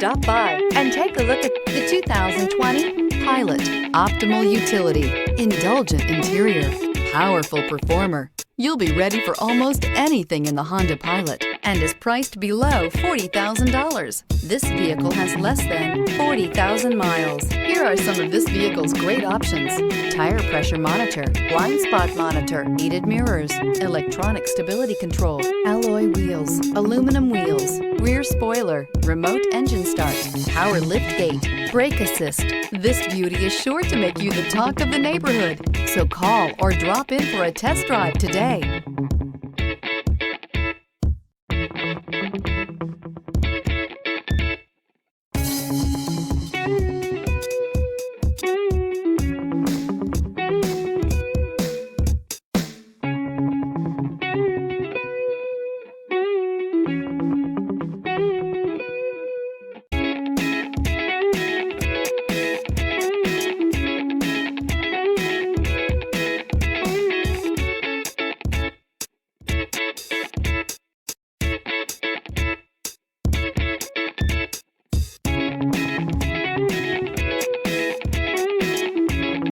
Stop by and take a look at the 2020 Pilot. Optimal utility, indulgent interior, powerful performer. You'll be ready for almost anything in the Honda Pilot and is priced below $40,000. This vehicle has less than 40,000 miles. Here are some of this vehicle's great options: tire pressure monitor, blind spot monitor, heated mirrors, electronic stability control, alloy wheels, aluminum wheels, rear spoiler, remote engine start, power lift gate, brake assist. This beauty is sure to make you the talk of the neighborhood. So call or drop in for a test drive today.